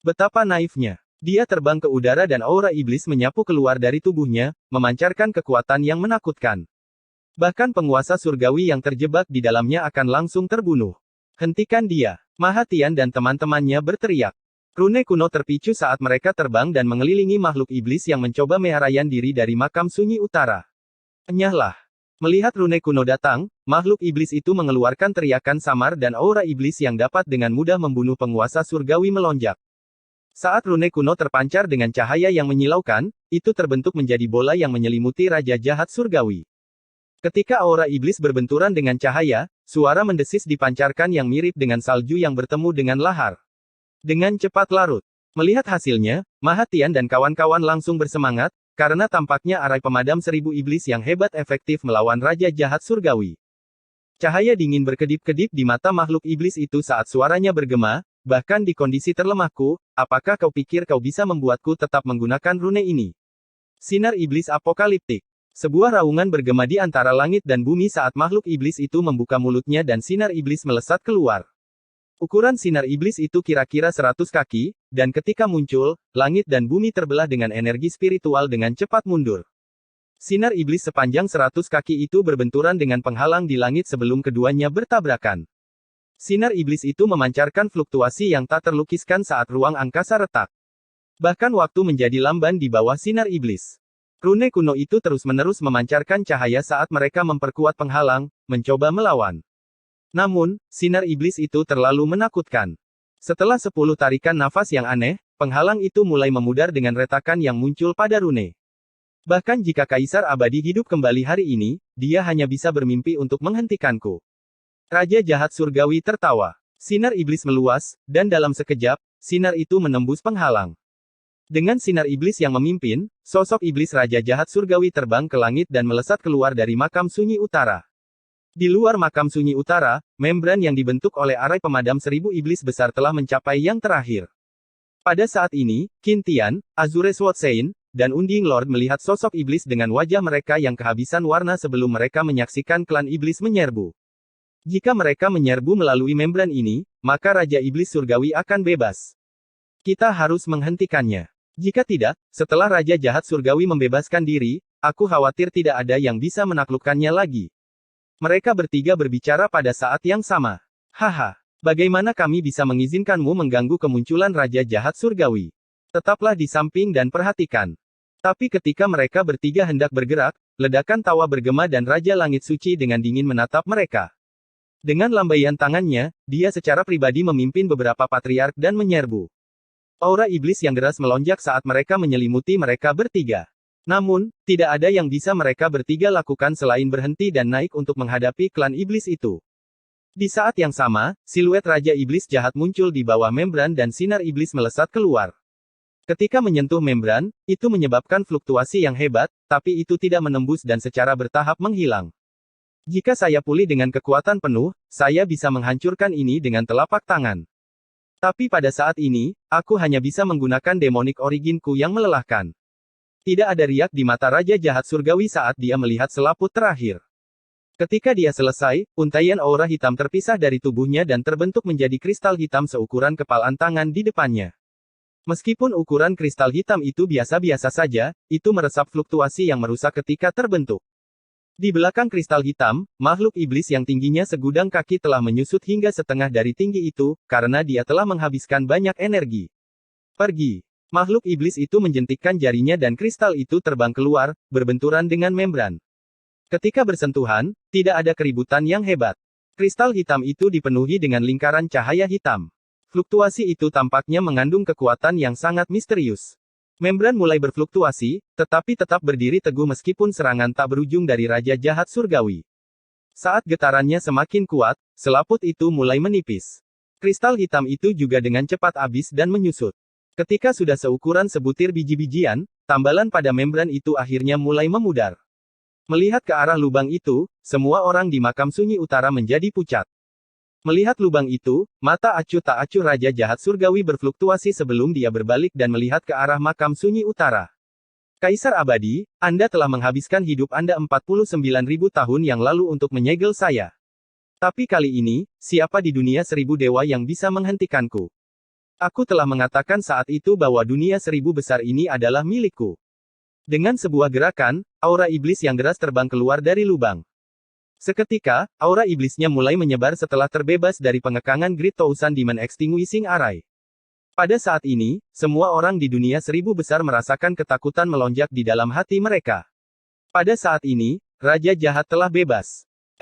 Speaker 1: Betapa naifnya. Dia terbang ke udara dan aura iblis menyapu keluar dari tubuhnya, memancarkan kekuatan yang menakutkan. Bahkan penguasa surgawi yang terjebak di dalamnya akan langsung terbunuh. Hentikan dia. Mahatian dan teman-temannya berteriak. Rune kuno terpicu saat mereka terbang dan mengelilingi makhluk iblis yang mencoba meharayan diri dari makam sunyi utara. Enyahlah. Melihat rune kuno datang, makhluk iblis itu mengeluarkan teriakan samar dan aura iblis yang dapat dengan mudah membunuh penguasa surgawi melonjak. Saat rune kuno terpancar dengan cahaya yang menyilaukan, itu terbentuk menjadi bola yang menyelimuti Raja Jahat Surgawi. Ketika aura iblis berbenturan dengan cahaya, suara mendesis dipancarkan yang mirip dengan salju yang bertemu dengan lahar. Dengan cepat larut. Melihat hasilnya, Mahatian dan kawan-kawan langsung bersemangat, karena tampaknya arai pemadam 1000 iblis yang hebat efektif melawan Raja Jahat Surgawi. Cahaya dingin berkedip-kedip di mata makhluk iblis itu saat suaranya bergema, bahkan di kondisi terlemahku, apakah kau pikir kau bisa membuatku tetap menggunakan rune ini? Sinar iblis apokaliptik. Sebuah raungan bergema di antara langit dan bumi saat makhluk iblis itu membuka mulutnya dan sinar iblis melesat keluar. Ukuran sinar iblis itu kira-kira 100 kaki, dan ketika muncul, langit dan bumi terbelah dengan energi spiritual dengan cepat mundur. Sinar iblis sepanjang 100 kaki itu berbenturan dengan penghalang di langit sebelum keduanya bertabrakan. Sinar iblis itu memancarkan fluktuasi yang tak terlukiskan saat ruang angkasa retak. Bahkan waktu menjadi lamban di bawah sinar iblis. Rune kuno itu terus-menerus memancarkan cahaya saat mereka memperkuat penghalang, mencoba melawan. Namun, sinar iblis itu terlalu menakutkan. Setelah 10 tarikan nafas yang aneh, penghalang itu mulai memudar dengan retakan yang muncul pada Rune. Bahkan jika Kaisar Abadi hidup kembali hari ini, dia hanya bisa bermimpi untuk menghentikanku. Raja jahat surgawi tertawa. Sinar iblis meluas, dan dalam sekejap, sinar itu menembus penghalang. Dengan sinar iblis yang memimpin, sosok iblis Raja jahat surgawi terbang ke langit dan melesat keluar dari makam sunyi utara. Di luar makam sunyi utara, membran yang dibentuk oleh arai pemadam 1000 iblis besar telah mencapai yang terakhir. Pada saat ini, Qin Tian, Azure Sword Sein, dan Unding Lord melihat sosok iblis dengan wajah mereka yang kehabisan warna sebelum mereka menyaksikan klan iblis menyerbu. Jika mereka menyerbu melalui membran ini, maka Raja Iblis Surgawi akan bebas. Kita harus menghentikannya. Jika tidak, setelah Raja Jahat Surgawi membebaskan diri, aku khawatir tidak ada yang bisa menaklukkannya lagi. Mereka bertiga berbicara pada saat yang sama. Haha, bagaimana kami bisa mengizinkanmu mengganggu kemunculan Raja Jahat Surgawi? Tetaplah di samping dan perhatikan. Tapi ketika mereka bertiga hendak bergerak, ledakan tawa bergema dan Raja Langit Suci dengan dingin menatap mereka. Dengan lambaian tangannya, dia secara pribadi memimpin beberapa patriark dan menyerbu. Aura iblis yang deras melonjak saat mereka menyelimuti mereka bertiga. Namun, tidak ada yang bisa mereka bertiga lakukan selain berhenti dan naik untuk menghadapi klan iblis itu. Di saat yang sama, siluet Raja Iblis Jahat muncul di bawah membran dan sinar iblis melesat keluar. Ketika menyentuh membran, itu menyebabkan fluktuasi yang hebat, tapi itu tidak menembus dan secara bertahap menghilang. Jika saya pulih dengan kekuatan penuh, saya bisa menghancurkan ini dengan telapak tangan. Tapi pada saat ini, aku hanya bisa menggunakan demonic originku yang melelahkan. Tidak ada riak di mata Raja Jahat Surgawi saat dia melihat selaput terakhir. Ketika dia selesai, untaian aura hitam terpisah dari tubuhnya dan terbentuk menjadi kristal hitam seukuran kepalan tangan di depannya. Meskipun ukuran kristal hitam itu biasa-biasa saja, itu meresap fluktuasi yang merusak ketika terbentuk. Di belakang kristal hitam, makhluk iblis yang tingginya segudang kaki telah menyusut hingga setengah dari tinggi itu, karena dia telah menghabiskan banyak energi. Pergi. Makhluk iblis itu menjentikkan jarinya dan kristal itu terbang keluar, berbenturan dengan membran. Ketika bersentuhan, tidak ada keributan yang hebat. Kristal hitam itu dipenuhi dengan lingkaran cahaya hitam. Fluktuasi itu tampaknya mengandung kekuatan yang sangat misterius. Membran mulai berfluktuasi, tetapi tetap berdiri teguh meskipun serangan tak berujung dari Raja Jahat Surgawi. Saat getarannya semakin kuat, selaput itu mulai menipis. Kristal hitam itu juga dengan cepat habis dan menyusut. Ketika sudah seukuran sebutir biji-bijian, tambalan pada membran itu akhirnya mulai memudar. Melihat ke arah lubang itu, semua orang di makam sunyi utara menjadi pucat. Melihat lubang itu, mata acuh tak acuh Raja Jahat Surgawi berfluktuasi sebelum dia berbalik dan melihat ke arah makam sunyi utara. Kaisar Abadi, Anda telah menghabiskan hidup Anda 49.000 tahun yang lalu untuk menyegel saya. Tapi kali ini, siapa di dunia 1000 dewa yang bisa menghentikanku? Aku telah mengatakan saat itu bahwa dunia 1000 besar ini adalah milikku. Dengan sebuah gerakan, aura iblis yang deras terbang keluar dari lubang. Seketika, aura iblisnya mulai menyebar setelah terbebas dari pengekangan Great Thousand Demon Extinguishing Array. Pada saat ini, semua orang di dunia 1000 besar merasakan ketakutan melonjak di dalam hati mereka. Pada saat ini, Raja Jahat telah bebas.